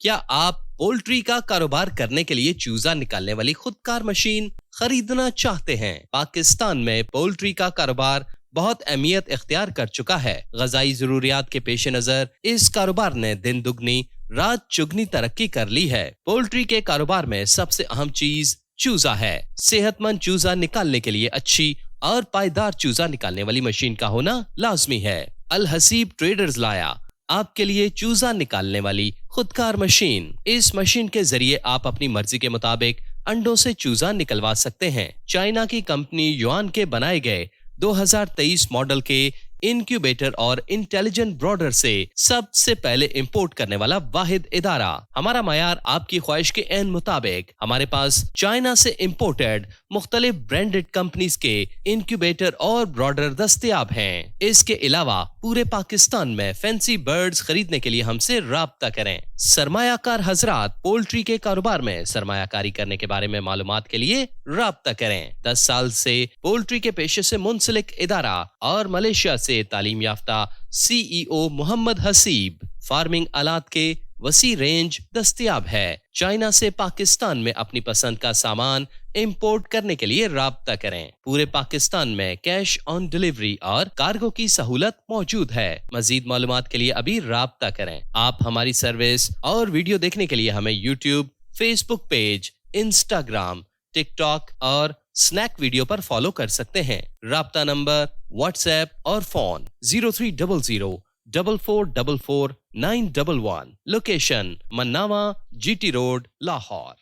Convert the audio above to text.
क्या आप पोल्ट्री का कारोबार करने के लिए चूजा निकालने वाली खुदकार मशीन खरीदना चाहते हैं? पाकिस्तान में पोल्ट्री का कारोबार बहुत अहमियत इख्तियार कर चुका है। ग़िज़ाई ज़रूरियात के पेश नज़र इस कारोबार ने दिन दुगनी रात चुगनी तरक्की कर ली है। पोल्ट्री के कारोबार में सबसे अहम चीज चूजा है। सेहतमंद चूजा निकालने के लिए अच्छी और पायदार चूजा निकालने वाली मशीन का होना लाजमी है। अल हसीब ट्रेडर्स लाया आपके लिए चूजा निकालने वाली खुदकार मशीन। इस मशीन के जरिए आप अपनी मर्जी के मुताबिक अंडों से चूजा निकलवा सकते हैं। चाइना की कंपनी युआन के बनाए गए 2023 मॉडल के इनक्यूबेटर और इंटेलिजेंट ब्रॉडर से सबसे पहले इंपोर्ट करने वाला वाहिद इदारा। हमारा मयार आपकी ख्वाहिश के एन मुताबिक। हमारे पास चाइना से इंपोर्टेड मुख्तलिफ ब्रांडेड कंपनीज के इनक्यूबेटर और ब्रॉडर दस्तयाब हैं। इसके अलावा पूरे पाकिस्तान में फैंसी बर्ड्स खरीदने के लिए हमसे राब्ता करें। सरमायाकार हजरात, पोल्ट्री के कारोबार में सरमायाकारी करने के बारे में मालूमात के लिए राब्ता करें। 10 साल से पोल्ट्री के पेशे से मुंसलिक इदारा और मलेशिया से तालीम याफ्ता CEO मोहम्मद हसीब। फार्मिंग आलात के वसी रेंज दस्तयाब है। चाइना से पाकिस्तान में अपनी पसंद का सामान इंपोर्ट करने के लिए राब्ता करें। पूरे पाकिस्तान में कैश ऑन डिलीवरी और कार्गो की सहूलत मौजूद है। मजीद मालूमात के लिए अभी राब्ता करें। आप हमारी सर्विस और वीडियो देखने के लिए हमें YouTube, Facebook page, Instagram, TikTok और स्नैक वीडियो पर फॉलो कर सकते हैं। राब्ता नंबर, व्हाट्सएप और phone 0300 4444 911। Location Mannawa GT road, Lahore.